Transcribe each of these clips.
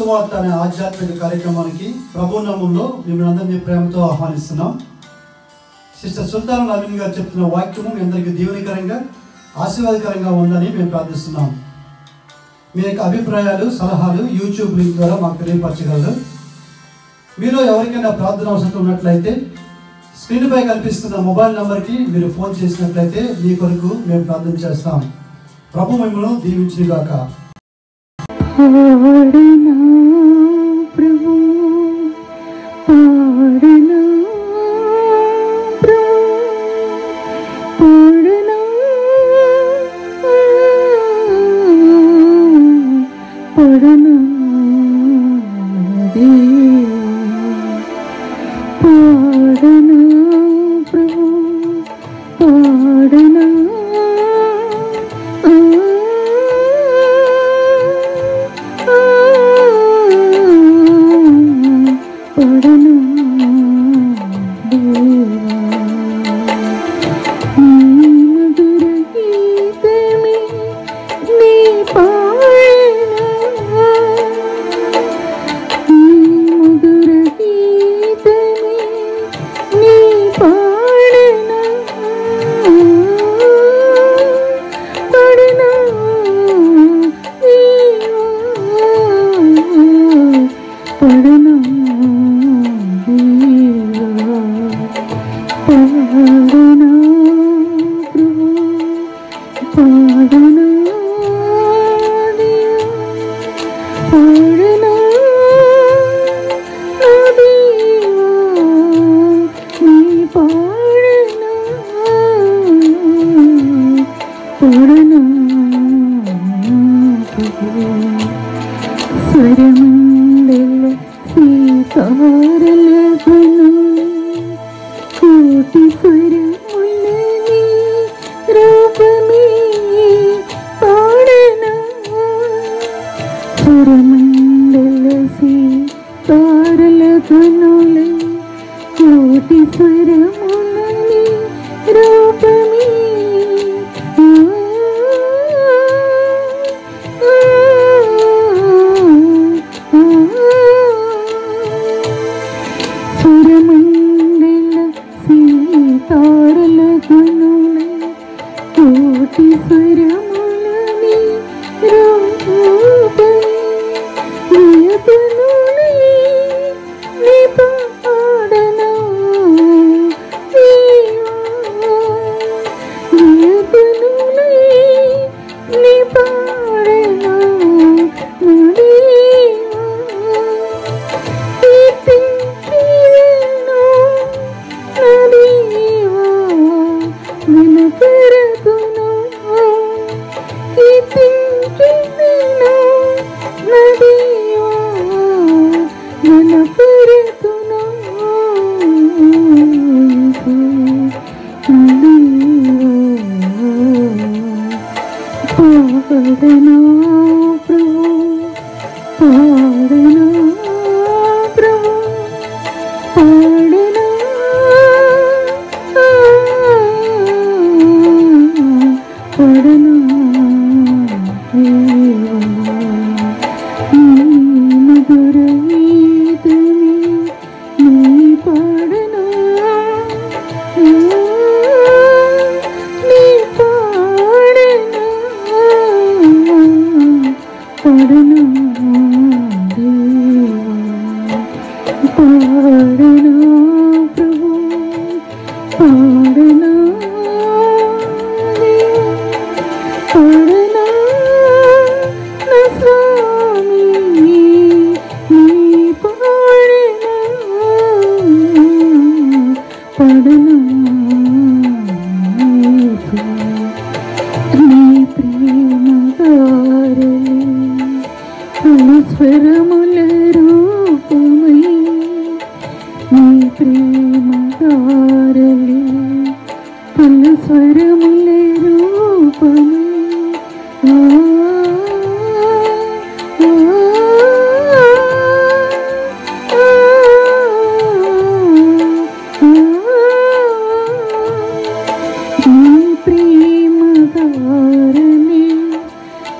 సువార్త అనే ఆధ్యాత్మిక కార్యక్రమానికి ప్రభు నామంలో మిమ్మల్ని అందరినీ ప్రేమతో ఆహ్వానిస్తున్నాం. సిస్టర్ సుల్తాన్ నవీన్ గారు చెప్తున్న వాక్యము మీ అందరికీ దీవెనకరంగా ఆశీర్వాదకరంగా ఉందని మేము ప్రార్థిస్తున్నాం. మీ యొక్క అభిప్రాయాలు సలహాలు యూట్యూబ్ లింక్ ద్వారా మాకు తెలియపరచగలరు. మీలో ఎవరికైనా ప్రార్థన అవసరం ఉన్నట్లయితే స్క్రీన్పై కనిపిస్తున్న మొబైల్ నెంబర్కి మీరు ఫోన్ చేసినట్లయితే మీ కొరకు మేము ప్రార్థన చేస్తాం. ప్రభు మిమ్మల్ని దీవించుగాక.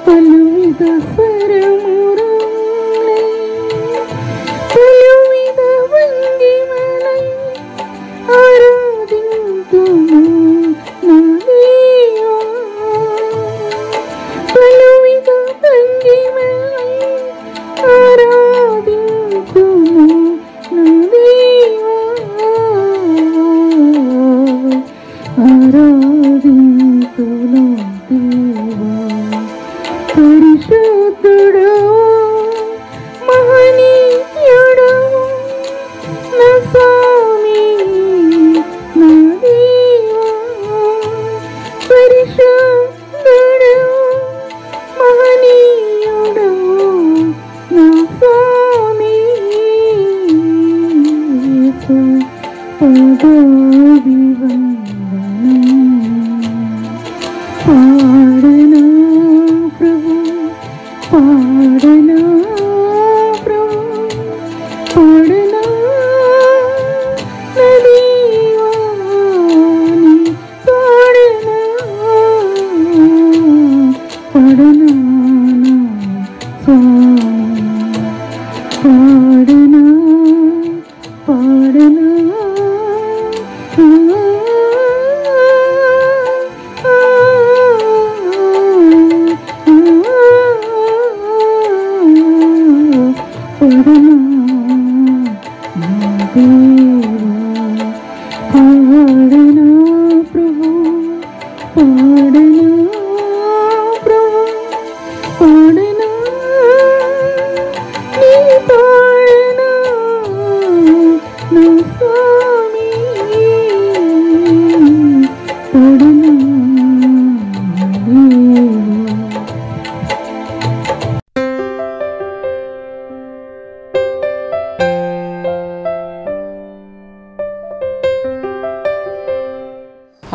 పలువిధ స్వరమురాలే ఆరాధింతును దేవా పరిశుద్ధుడు మహనీయుడు నా స్వామి నా దేవా పరిశుద్ధుడు మహనీయుడు నా స్వామి పాడనా ప్రభు పాడనా ప్రభు పాడనా నదీవాని పాడనా పాడనా స్వామి పాడనా పాడనా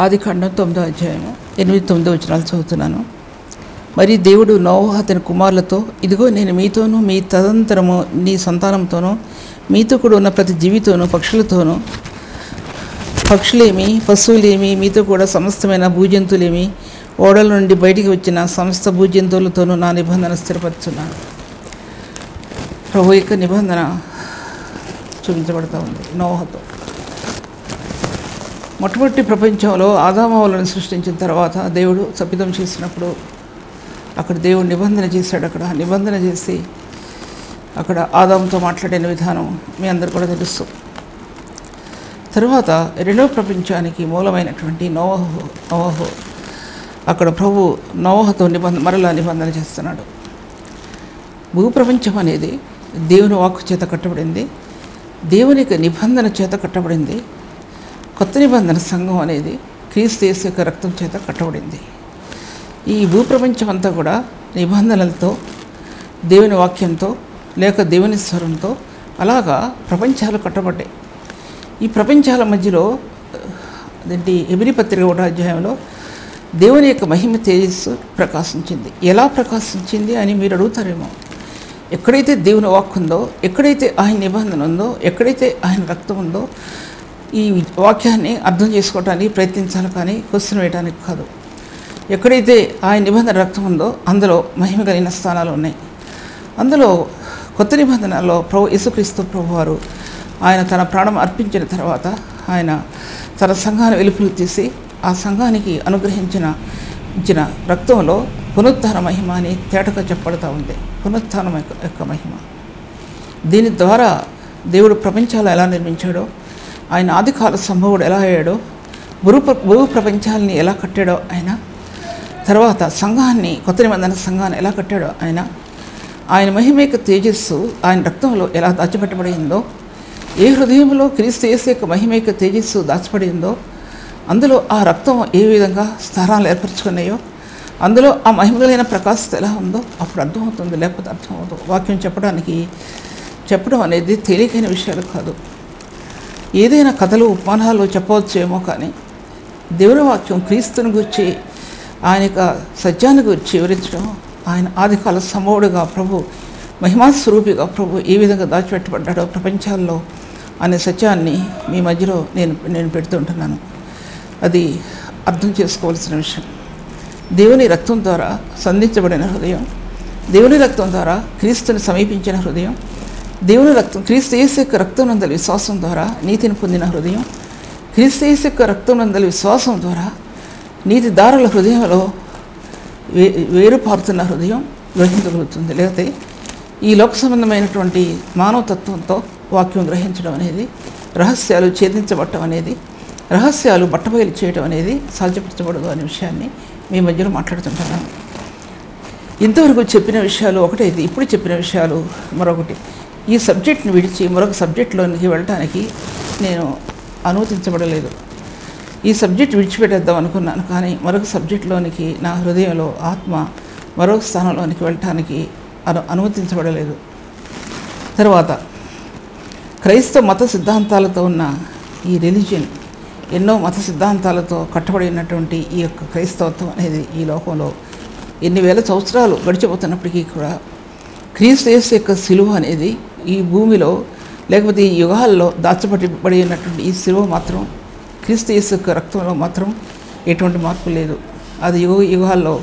ఆదికాండం 9వ అధ్యాయము 8-9 వచనాలు చదువుతున్నాను. మరి దేవుడు నోవహు అతని కుమారులతో, ఇదిగో నేను మీతోనూ మీ తదంతరము నీ సంతానంతోనూ మీతో కూడా ఉన్న ప్రతి జీవితోనూ పక్షులతోనూ, పక్షులేమి పశువులేమి మీతో కూడా సమస్తమైన భూజంతువులేమి ఓడల నుండి బయటికి వచ్చిన సమస్త భూజంతువులతోనూ నా నిబంధన స్థిరపరుచున్నాను. ప్రభు యొక్క నిబంధన చూపించబడతా ఉంది నోవహుతో. మొట్టమొదటి ప్రపంచంలో ఆదామవలను సృష్టించిన తర్వాత దేవుడు శపితం చేసినప్పుడు అక్కడ దేవుడు నిబంధన చేశాడు. అక్కడ నిబంధన చేసి అక్కడ ఆదాముతో మాట్లాడిన విధానం మీ అందరు కూడా తెలుసు. తర్వాత రెండవ ప్రపంచానికి మూలమైనటువంటి నోవహు అక్కడ ప్రభు నోవహుతో మరలా నిబంధన చేస్తున్నాడు. భూప్రపంచం అనేది దేవుని వాక్కు చేత కట్టబడింది, దేవునికి నిబంధన చేత కట్టబడింది. కొత్త నిబంధన సంఘం అనేది క్రీస్తు యేసు యొక్క రక్తం చేత కట్టబడింది. ఈ భూప్రపంచం అంతా కూడా నిబంధనలతో, దేవుని వాక్యంతో లేక దేవుని స్వరంతో అలాగా ప్రపంచాలు కట్టబడ్డాయి. ఈ ప్రపంచాల మధ్యలో అదేంటి హెబ్రీ పత్రిక 1వ అధ్యాయంలో దేవుని యొక్క మహిమ తేజస్సు ప్రకాశించింది. ఎలా ప్రకాశించింది అని మీరు అడుగుతారేమో. ఎక్కడైతే దేవుని వాక్కు ఉందో, ఎక్కడైతే ఆయన నిబంధన ఉందో, ఎక్కడైతే ఆయన రక్తం ఉందో, ఈ వాక్యాన్ని అర్థం చేసుకోవడానికి ప్రయత్నించాలి కానీ క్వశ్చన్ వేయడానికి కాదు. ఎక్కడైతే ఆయన నిబంధన రక్తం ఉందో అందులో మహిమ కలిగిన స్థానాలు ఉన్నాయి. అందులో కొత్త నిబంధనలో యేసుక్రీస్తు ప్రభువారు ఆయన తన ప్రాణం అర్పించిన తర్వాత ఆయన తన సంఘాన్ని వెలుపులు తీసి ఆ సంఘానికి ఇచ్చిన రక్తంలో పునరుత్థాన మహిమ అని తేటగా చెప్పబడుతూ ఉంది. పునరుత్థానం యొక్క మహిమ. దీని ద్వారా దేవుడు ప్రపంచాలు ఎలా నిర్మించాడో, ఆయన ఆదికాల సంభవుడు ఎలా అయ్యాడో, భూ ప్రపంచాలని ఎలా కట్టాడో ఆయన, తర్వాత సంఘాన్ని కొత్త నిబంధన సంఘాన్ని ఎలా కట్టాడో ఆయన మహిమ యొక్క తేజస్సు ఆయన రక్తంలో ఎలా దాచిపెట్టబడిందో, ఏ హృదయంలో క్రీస్తు యేసు యొక్క మహిమ యొక్క తేజస్సు దాచిపడిందో అందులో ఆ రక్తం ఏ విధంగా స్థానాలు ఏర్పరచుకున్నాయో, అందులో ఆ మహిమగలైన ప్రకాశత ఎలా ఉందో అప్పుడు అర్థమవుతుంది, లేకపోతే అర్థమవుతుంది. వాక్యం చెప్పడం అనేది తేలికైన విషయాలు కాదు. ఏదైనా కథలు ఉపమానాలు చెప్పవచ్చేమో కానీ దేవుని వాక్యం క్రీస్తుని గురించి, ఆయన యొక్క సత్యాన్ని గురించి వివరించడం, ఆయన ఆదికాల సంభవుడుగా ప్రభు, మహిమాస్వరూపిగా ప్రభు ఏ విధంగా దాచిపెట్టబడ్డాడో ప్రపంచాల్లో అనే సత్యాన్ని మీ మధ్యలో నేను పెడుతుంటున్నాను. అది అర్థం చేసుకోవాల్సిన విషయం. దేవుని రక్తం ద్వారా సంధించబడిన హృదయం, దేవుని రక్తం ద్వారా క్రీస్తుని సమీపించిన హృదయం, దేవుని రక్తం క్రీస్తు యేసు యొక్క రక్తం నందలి విశ్వాసం ద్వారా నీతిని పొందిన హృదయం, క్రీస్తు యేసు యొక్క రక్తం నందలి విశ్వాసం ద్వారా నీతి దారుల హృదయంలో వేరుపారుతున్న హృదయం గ్రహించగలుగుతుంది. లేకపోతే ఈ లోక సంబంధమైనటువంటి మానవతత్వంతో వాక్యం గ్రహించడం అనేది, రహస్యాలు ఛేదించబడటం అనేది రహస్యాలు బట్టబయలు చేయడం అనేది సాధ్యపరచబడదు అనే విషయాన్ని మీ మధ్యలో మాట్లాడుతుంటున్నాను. ఇంతవరకు చెప్పిన విషయాలు ఒకటైతే ఇప్పుడు చెప్పిన విషయాలు మరొకటి. ఈ సబ్జెక్ట్ని విడిచి మరొక సబ్జెక్టులోనికి వెళ్ళటానికి నేను అనుమతించబడలేదు. ఈ సబ్జెక్ట్ విడిచిపెట్టేద్దాం అనుకున్నాను, కానీ మరొక సబ్జెక్టులోనికి నా హృదయంలో ఆత్మ మరొక స్థానంలోనికి వెళ్ళటానికి అనుమతించబడలేదు. తర్వాత క్రైస్తవ మత సిద్ధాంతాలతో ఉన్న ఈ రిలీజియన్, ఎన్నో మత సిద్ధాంతాలతో కట్టబడినటువంటి ఈ యొక్క క్రైస్తవత్వం అనేది ఈ లోకంలో ఎన్ని వేల సంవత్సరాలు గడిచిపోతున్నప్పటికీ కూడా క్రీస్తు యేసు యొక్క సిలువ అనేది ఈ భూమిలో లేకపోతే ఈ యుగాల్లో దాచబడి ఉన్నటువంటి ఈ సిలువ మాత్రం, క్రీస్తు యేసు యొక్క రక్తంలో మాత్రం ఎటువంటి మార్పు లేదు. అది యుగాల్లో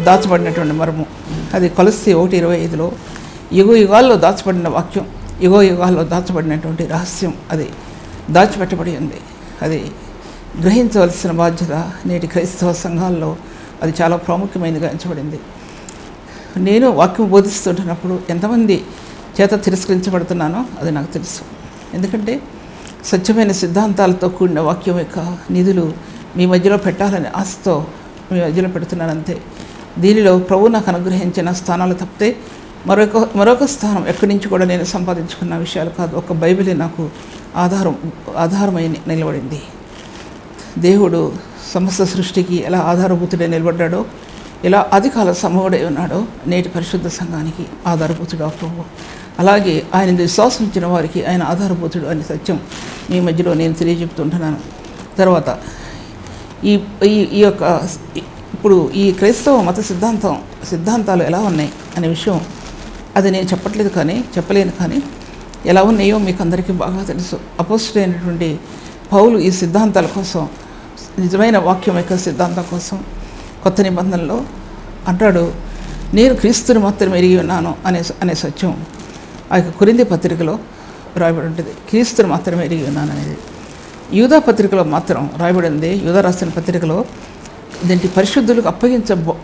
దాచబడినటువంటి మర్మం. అది కొలస్సీ 1:25లో యుగాల్లో దాచబడిన వాక్యం, యుగాల్లో దాచబడినటువంటి రహస్యం అది దాచిపెట్టబడి ఉంది. అది గ్రహించవలసిన బాధ్యత నేటి క్రైస్తవ సంఘాల్లో అది చాలా ప్రాముఖ్యమైనదిగా ఎంచబడింది. నేను వాక్యం బోధిస్తుంటున్నప్పుడు ఎంతమంది చేత తిరస్కరించబడుతున్నానో అది నాకు తెలుసు. ఎందుకంటే స్వచ్ఛమైన సిద్ధాంతాలతో కూడిన వాక్యం యొక్క నిధులు మీ మధ్యలో పెట్టాలని ఆశతో మీ మధ్యలో పెడుతున్నానంతే. దీనిలో ప్రభు నాకు అనుగ్రహించిన స్థానాలు తప్పితే మరొక స్థానం ఎక్కడి నుంచి కూడా నేను సంపాదించుకున్న విషయాలు కాదు. ఒక బైబిలే నాకు ఆధారమై నిలబడింది. దేవుడు సమస్త సృష్టికి ఎలా ఆధారభూతుడే నిలబడ్డాడో, ఎలా ఆదికాల సమూహుడై ఉన్నాడో నేటి పరిశుద్ధ సంఘానికి ఆధారభూతుడు ప్రభు. అలాగే ఆయన విశ్వాసం ఇచ్చిన వారికి ఆయన ఆధారభూతుడు అనే సత్యం మీ మధ్యలో నేను తెలియజెప్తుంటున్నాను. తర్వాత ఈ యొక్క ఇప్పుడు ఈ క్రైస్తవ మత సిద్ధాంతాలు ఎలా ఉన్నాయి అనే విషయం అది నేను చెప్పలేను, కానీ ఎలా ఉన్నాయో మీకు అందరికీ బాగా తెలుసు. అపోస్తలుడైనటువంటి పౌలు ఈ సిద్ధాంతాల కోసం, నిజమైన వాక్యం యొక్క సిద్ధాంతం కోసం కొత్త నిబంధనలో అంటాడు, నేను క్రీస్తుని మాత్రం ఎరిగి ఉన్నాను అనే సత్యం ఆ యొక్క కొరింథీ పత్రికలో రాయబడి ఉంటుంది. క్రీస్తుని మాత్రం ఎరిగి ఉన్నాను అనేది యూదా పత్రికలో మాత్రం రాయబడి ఉంది. యూదా రాసిన పత్రికలో దీనికి పరిశుద్ధులకు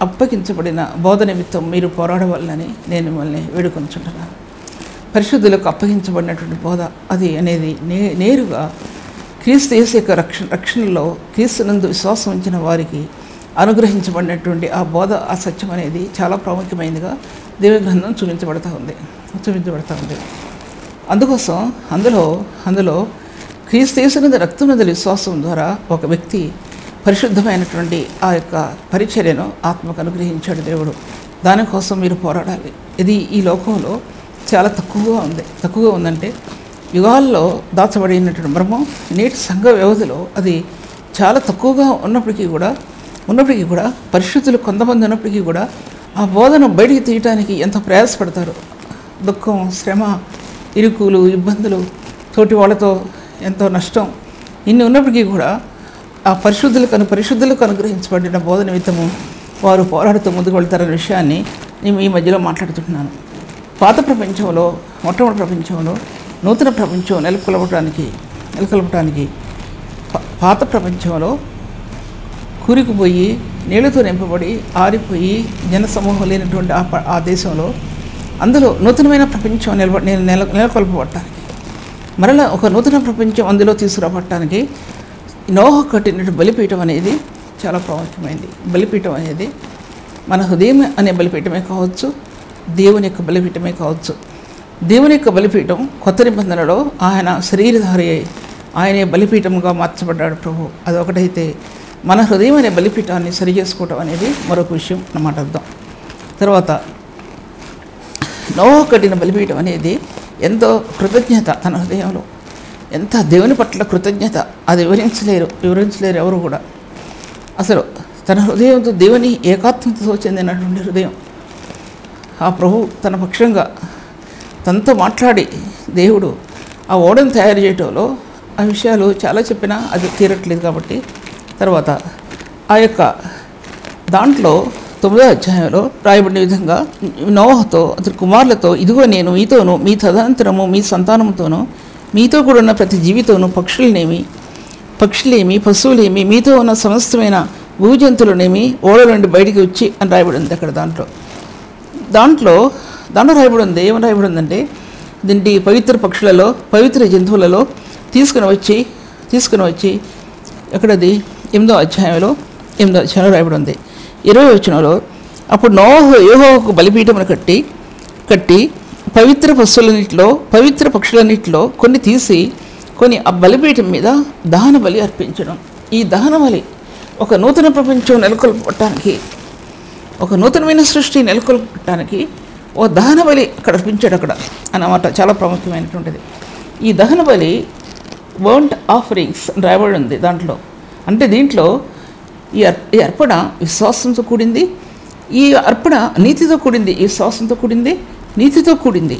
అప్పగించబడిన బోధ నిమిత్తం మీరు పోరాడవాలని నేను మిమ్మల్ని వేడుకొంచుంటున్నాను. పరిశుద్ధులకు అప్పగించబడినటువంటి బోధ అది అనేది నేరుగా క్రీస్తు యేసు యొక్క రక్షణలో క్రీస్తునందు విశ్వాసం ఉంచిన వారికి అనుగ్రహించబడినటువంటి ఆ బోధ, ఆ సత్యం అనేది చాలా ప్రాముఖ్యమైనదిగా దేవుని గ్రంథం చూపించబడతా ఉంది. అందుకోసం అందులో క్రీస్తు యేసునందు రక్తమునందు విశ్వాసం ద్వారా ఒక వ్యక్తి పరిశుద్ధమైనటువంటి ఆ యొక్క పరిచర్యను ఆత్మకు అనుగ్రహించాడు దేవుడు. దానికోసం మీరు పోరాడాలి. ఇది ఈ లోకంలో చాలా తక్కువగా ఉందంటే యుగాల్లో దాచబడినటువంటి మర్మం నేటి సంఘ వ్యవధిలో అది చాలా తక్కువగా ఉన్నప్పటికీ కూడా పరిశుద్ధులు కొంతమంది ఉన్నప్పటికీ కూడా ఆ బోధన బయటికి తీయటానికి ఎంత ప్రయాసపడతారు. దుఃఖం, శ్రమ, ఇరుకులు, ఇబ్బందులు, తోటి వాళ్ళతో ఎంతో నష్టం, ఇన్ని ఉన్నప్పటికీ కూడా ఆ పరిశుద్ధులకు అనుగ్రహించబడిన బోధ నిమిత్తము వారు పోరాడుతూ ముందుకు వెళ్తారనే విషయాన్ని నేను ఈ మధ్యలో మాట్లాడుతుంటున్నాను. పాత ప్రపంచంలో, మొట్టమొదటి ప్రపంచంలో నూతన ప్రపంచం నెలకొల్పడానికి పాత ప్రపంచంలో కూరుకుపోయి నీళ్లతో నింపబడి ఆరిపోయి జనసమూహం లేనటువంటి ఆ దేశంలో అందులో నూతనమైన ప్రపంచం నెలకొల్పబడటానికి, మరలా ఒక నూతన ప్రపంచం అందులో తీసుకురాబట్టడానికి నోహ కట్టినటువంటి బలిపీఠం అనేది చాలా ప్రాముఖ్యమైనది. బలిపీఠం అనేది మన హృదయం అనే బలిపీఠమే కావచ్చు, దేవుని యొక్క బలిపీఠమే కావచ్చు. దేవుని యొక్క బలిపీఠం కొత్త నిబంధనలో ఆయన శరీరధారి అయి ఆయనే బలిపీఠంగా మార్చబడ్డాడు ప్రభు. అదొకటైతే మన హృదయం అనే బలిపీఠాన్ని సరి చేసుకోవటం అనేది మరొక విషయం అన్నమాట అర్థం. తర్వాత నోహ కట్టిన బలిపీఠం అనేది ఎంతో కృతజ్ఞత, తన హృదయంలో ఎంత దేవుని పట్ల కృతజ్ఞత, అది వివరించలేరు ఎవరు కూడా. అసలు తన హృదయంతో దేవుని ఏకాత్మతతో చెందినటువంటి హృదయం. ఆ ప్రభు తన పక్షంగా తనతో మాట్లాడి దేవుడు ఆ ఓడను తయారు చేయటంలో ఆ విషయాలు చాలా చెప్పినా అది తీరట్లేదు కాబట్టి తర్వాత ఆ యొక్క దాంట్లో 9వ అధ్యాయంలో రాయబడిన విధంగా నోహతో అతని కుమారులతో, ఇదిగో నేను మీతోనూ మీ తదనంతరము మీ సంతానంతోనూ మీతో కూడా ఉన్న ప్రతి జీవితోనూ పక్షులేమి పశువులేమి మీతో ఉన్న సమస్తమైన భూజంతువులనేమి ఓడ నుండి బయటికి వచ్చి అని రాయబడి ఉంది. అక్కడ దాంట్లో రాయబడి ఉంది. ఏమని రాయబడి ఉందంటే, దీంటి పవిత్ర పక్షులలో, పవిత్ర జంతువులలో తీసుకుని వచ్చి ఎక్కడది 8వ అధ్యాయంలో రాయబడి ఉంది. 20వ వచనంలో, అప్పుడు నోహు యెహోవాకు బలిపీఠమును కట్టి పవిత్ర పవిత్ర పక్షులన్నిటిలో కొన్ని తీసి కొన్ని ఆ బలిపీఠం మీద దహన బలి అర్పించడం. ఈ దహన బలి ఒక నూతన ప్రపంచం నెలకొల్పడానికి, ఒక నూతనమైన సృష్టి నెలకొల్పడానికి ఓ దహన బలి అక్కడ అర్పించాడు అక్కడ అన్నమాట. చాలా ప్రాముఖ్యమైనటువంటిది. ఈ దహన బలి బర్న్ట్ ఆఫరింగ్స్ రాయబడి ఉంది దాంట్లో. అంటే దీంట్లో ఈ అర్పణ విశ్వాసంతో కూడింది, ఈ అర్పణ నీతితో కూడింది, ఈ విశ్వాసంతో కూడింది, నీతితో కూడింది.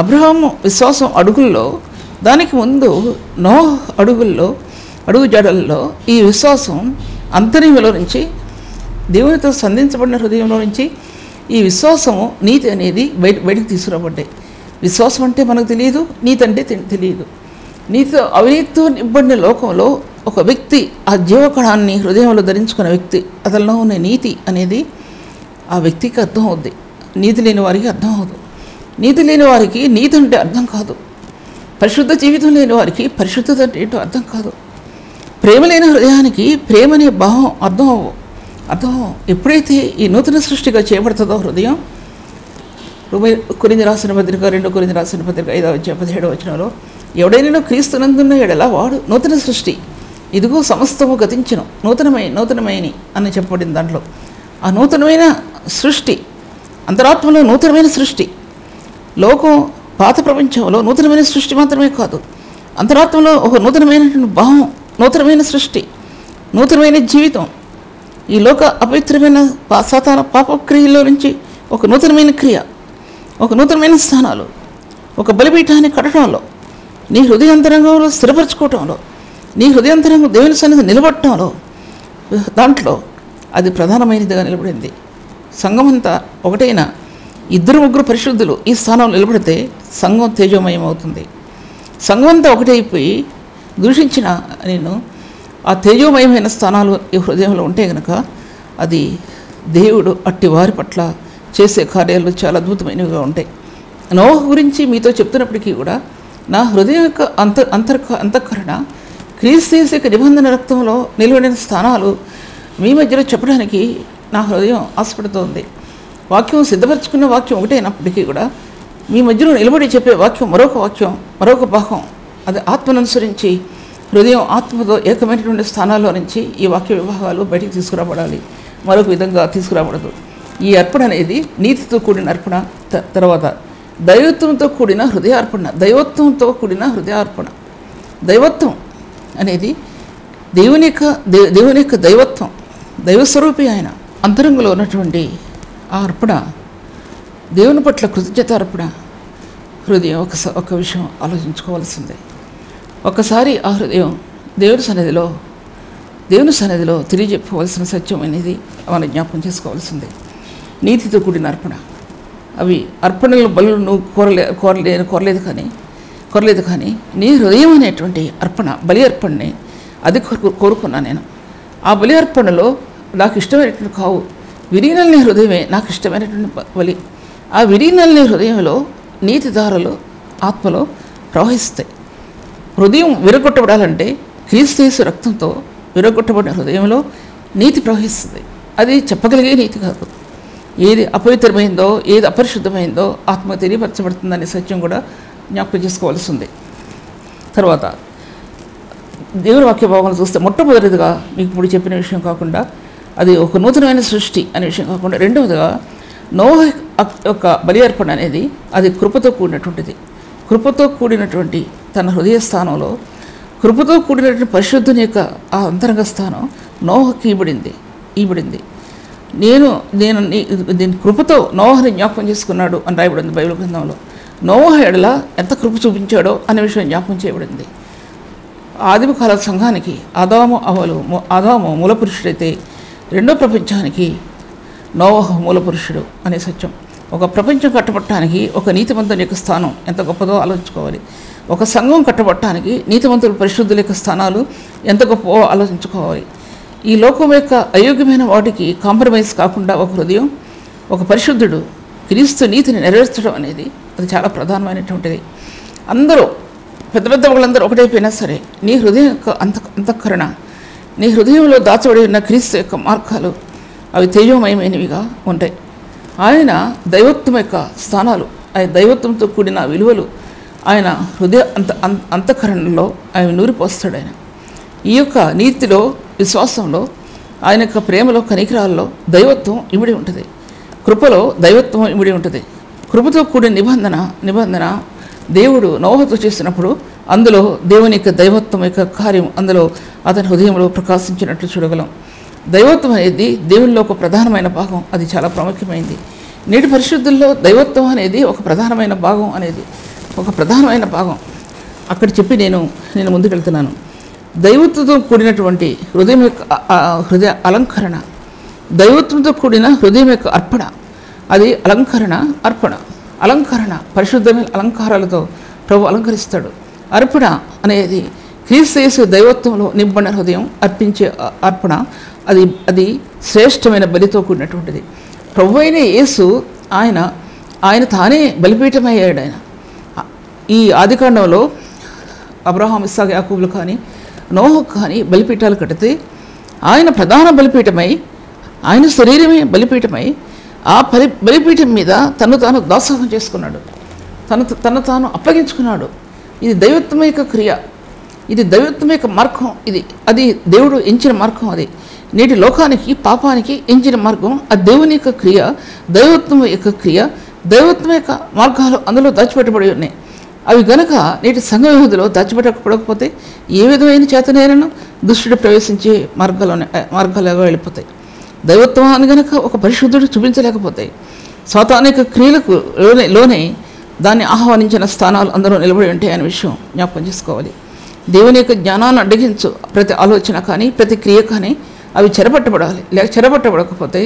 అబ్రహాము విశ్వాసం అడుగుల్లో, దానికి ముందు నోహు అడుగు జాడల్లో ఈ విశ్వాసం అంతర్యంలో నుంచి, దేవునితో సంధించబడిన హృదయంలో నుంచి ఈ విశ్వాసము, నీతి అనేది బయటకు తీసుకురాబడ్డాయి. విశ్వాసం అంటే మనకు తెలియదు, నీతి అంటే తెలియదు. నీతితో అవినీతితో నింపడిన లోకంలో ఒక వ్యక్తి ఆ జీవకణాన్ని హృదయంలో ధరించుకున్న వ్యక్తి, అతనిలో ఉన్న నీతి అనేది ఆ వ్యక్తికి అర్థం అవుద్ది. నీతి లేని వారికి అర్థం అవ్వదు. నీతి లేని వారికి నీతి అంటే అర్థం కాదు. పరిశుద్ధ జీవితం లేని వారికి పరిశుద్ధత అంటే ఏంటో అర్థం కాదు. ప్రేమ లేని హృదయానికి ప్రేమ అనే భావం అర్థం ఎప్పుడైతే ఈ నూతన సృష్టిగా చేయబడుతుందో హృదయం, కొరింథీ రాసిన పత్రిక 2 కొరింథీ రాసిన పత్రిక 5వ అధ్యాయం 17వ వచనంలో, ఎవడైనా క్రీస్తునందున్న ఎడల వాడు నూతన సృష్టి, ఇదిగో సమస్తము గతించును నూతనమైనవి అని చెప్పబడింది. దాంట్లో ఆ నూతనమైన సృష్టి, అంతరాత్మలో నూతనమైన సృష్టి, లోకం పాత ప్రపంచంలో నూతనమైన సృష్టి మాత్రమే కాదు, అంతరాత్మలో ఒక నూతనమైనటువంటి భావం, నూతనమైన సృష్టి, నూతనమైన జీవితం. ఈ లోక అపవిత్రమైన సాతాన పాపక్రియలో నుంచి ఒక నూతనమైన క్రియ, ఒక నూతనమైన స్థానాలు, ఒక బలిపీఠాన్ని కట్టడంలో, నీ హృదయాంతరంగంలో స్థిరపరచుకోవటంలో, నీ హృదయాంతరంగం దేవుని సన్నిధి నిలబడటంలో, దాంట్లో అది ప్రధానమైనదిగా నిలబడింది. సంఘమంతా ఒకటైన 2-3 పరిశుద్ధులు ఈ స్థానంలో నిలబడితే సంఘం తేజోమయం అవుతుంది. సంఘం అంతా ఒకటైపోయి దూషించిన నేను ఆ తేజోమయమైన స్థానాలు ఈ హృదయంలో ఉంటే కనుక అది దేవుడు అట్టి వారి పట్ల చేసే కార్యాలు చాలా అద్భుతమైనవిగా ఉంటాయి. నోహు గురించి మీతో చెప్తున్నప్పటికీ కూడా నా హృదయం యొక్క అంతఃకరణ క్రీస్తు యొక్క నిబంధన రక్తంలో నిలబడిన స్థానాలు మీ మధ్యలో చెప్పడానికి నా హృదయం ఆశపడుతోంది. వాక్యం సిద్ధపరచుకున్న వాక్యం ఒకటైనప్పటికీ కూడా మీ మధ్యలో నిలబడి చెప్పే వాక్యం మరొక భాగం, అది ఆత్మను అనుసరించి హృదయం ఆత్మతో ఏకమైనటువంటి స్థానాల్లో నుంచి ఈ వాక్య విభాగాలు బయటికి తీసుకురాబడాలి, మరొక విధంగా తీసుకురాబడదు. ఈ అర్పణ అనేది నీతితో కూడిన అర్పణ, తర్వాత దైవత్వంతో కూడిన హృదయార్పణ. దైవత్వం అనేది దేవుని యొక్క దైవత్వం, దైవస్వరూపి ఆయన. అంతరంగంలో ఉన్నటువంటి ఆ అర్పణ, దేవుని పట్ల కృతజ్ఞత అర్పణ. హృదయం ఒక విషయం ఆలోచించుకోవాల్సిందే. ఒకసారి ఆ హృదయం దేవుని సన్నిధిలో తెలియజెప్పవలసిన సత్యం అనేది మనం జ్ఞాపకం చేసుకోవాల్సిందే. నీతితో కూడిన అర్పణ. అవి అర్పణలు బలు నువ్వు కోరలేదు కానీ నీ హృదయం అనేటువంటి అర్పణ, బలి అర్పణని అది కోరుకున్నా నేను. ఆ బలి అర్పణలో నాకు ఇష్టమైనటువంటి కావు, విలీనల్ని హృదయమే నాకు ఇష్టమైనటువంటి బలి. ఆ విలీనల్ని హృదయంలో నీతి దారులు ఆత్మలో ప్రవహిస్తాయి. హృదయం విరగొట్టబడాలంటే క్రీస్తు యేసు రక్తంతో విరగొట్టబడిన హృదయంలో నీతి ప్రవహిస్తుంది. అది చెప్పగలిగే నీతి కాదు. ఏది అపవిత్రమైందో, ఏది అపరిశుద్ధమైందో ఆత్మ తెలియపరచబడుతుందనే సత్యం కూడా జ్ఞాపకం చేసుకోవాల్సి ఉంది. తర్వాత దేవుని వాక్య భాగంలో చూస్తే మొట్టమొదటిదిగా మీకు ఇప్పుడు చెప్పిన విషయం కాకుండా, అది ఒక నూతనమైన సృష్టి అనే విషయం కాకుండా, రెండవదిగా నోహు యొక్క బలి అర్పణ అనేది అది కృపతో కూడినటువంటిది. కృపతో కూడినటువంటి తన హృదయ స్థానంలో కృపతో కూడినటువంటి పరిశుద్ధుని యొక్క ఆ అంతరంగ స్థానం నోహుకి ఈబడింది. నేను దీని కృపతో నోహుని జ్ఞాపకం చేసుకున్నాడు అని రాయబడింది బైబిల్ గ్రంథంలో. నోహు ఎడల ఎంత కృప చూపించాడో అనే విషయం జ్ఞాపకం చేయబడింది. ఆదిమ కాల సంఘానికి ఆదాము మూలపురుషుడైతే రెండో ప్రపంచానికి నోవహు మూలపురుషుడు అనే సత్యం. ఒక ప్రపంచం కట్టబట్టడానికి ఒక నీతిమంతుని యొక్క స్థానం ఎంత గొప్పదో ఆలోచించుకోవాలి. ఒక సంఘం కట్టబట్టడానికి నీతిమంతుల పరిశుద్ధుల యొక్క స్థానాలు ఎంత గొప్పవో ఆలోచించుకోవాలి. ఈ లోకం యొక్క అయోగ్యమైన వాటికి కాంప్రమైజ్ కాకుండా ఒక హృదయం, ఒక పరిశుద్ధుడు క్రీస్తు నీతిని నెరవేర్చడం అనేది అది చాలా ప్రధానమైనటువంటిది. అందరూ పెద్ద వాళ్ళందరూ ఒకటైపోయినా సరే నీ హృదయం యొక్క అంతఃకరణ, నీ హృదయంలో దాచబడి ఉన్న క్రీస్తు యొక్క మార్గాలు అవి తేజోమయమైనవిగా ఉంటాయి. ఆయన దైవత్వం యొక్క స్థానాలు, ఆయన దైవత్వంతో కూడిన విలువలు ఆయన హృదయ అంతఃకరణలో ఆయన నూరిపోస్తాడు. ఆయన ఈ యొక్క నీతిలో, విశ్వాసంలో, ఆయన యొక్క ప్రేమలో, కనికరాల్లో దైవత్వం ఇమిడి ఉంటుంది. కృపలో దైవత్వం ఇమిడి ఉంటుంది. కృపతో కూడిన నిబంధన దేవుడు నోహతో చేసినప్పుడు అందులో దేవుని యొక్క దైవత్వం యొక్క కార్యం అందులో అతని హృదయంలో ప్రకాశించినట్లు చూడగలం. దైవత్వం అనేది దేవునిలో ఒక ప్రధానమైన భాగం. అది చాలా ప్రాముఖ్యమైనది. నేటి పరిశుద్ధుల్లో దైవత్వం అనేది ఒక ప్రధానమైన భాగం. అక్కడ చెప్పి నేను ముందుకెళ్తున్నాను. దైవత్వంతో కూడినటువంటి హృదయ అలంకరణ, దైవత్వంతో కూడిన హృదయం యొక్క అర్పణ, అది అలంకరణ పరిశుద్ధమైన అలంకారాలతో ప్రభు అలంకరిస్తాడు. అర్పణ అనేది క్రీస్తు యేసు దైవత్వంలో నింపబడిన హృదయం అర్పించే అర్పణ. అది శ్రేష్టమైన బలితో కూడినటువంటిది. ప్రభు అయిన యేసు ఆయన తానే బలిపీఠమయ్యాడు. ఆయన ఈ ఆదికాండంలో అబ్రహాం, ఇస్సాకు, యాకోబులు కానీ నోహు కానీ బలిపీఠాలు కడితే ఆయన ప్రధాన బలిపీఠమై, ఆయన శరీరమే బలిపీఠమై ఆ బలిపీఠం మీద తను తాను దాసోహం చేసుకున్నాడు, తను తాను అప్పగించుకున్నాడు. ఇది దైవత్వం యొక్క క్రియ, ఇది దైవత్వం యొక్క మార్గం. అది దేవుడు ఎంచిన మార్గం. అది నేటి లోకానికి, పాపానికి ఎంచిన మార్గం. అది దేవుని యొక్క క్రియ, దైవత్వం యొక్క మార్గాలు అందులో దాచిపెట్టబడి ఉన్నాయి. అవి గనక నేటి సంఘ వ్యవధిలో దాచిపెట్టకపోతే ఏ విధమైన చేతనైనా దుష్టుడు ప్రవేశించే మార్గాలుగా వెళ్ళిపోతాయి. దైవత్వాన్ని గనక ఒక పరిశుద్ధుడు చూపించలేకపోతే సాతానిక క్రియలకు లోనే దాన్ని ఆహ్వానించిన స్థానాలు అందరూ నిలబడి ఉంటాయి అనే విషయం జ్ఞాపకం చేసుకోవాలి. దేవుని యొక్క జ్ఞానాన్ని అడ్డగించు ప్రతి ఆలోచన కానీ, ప్రతి క్రియ కానీ అవి చెరపట్టబడాలి. చెరపట్టబడకపోతే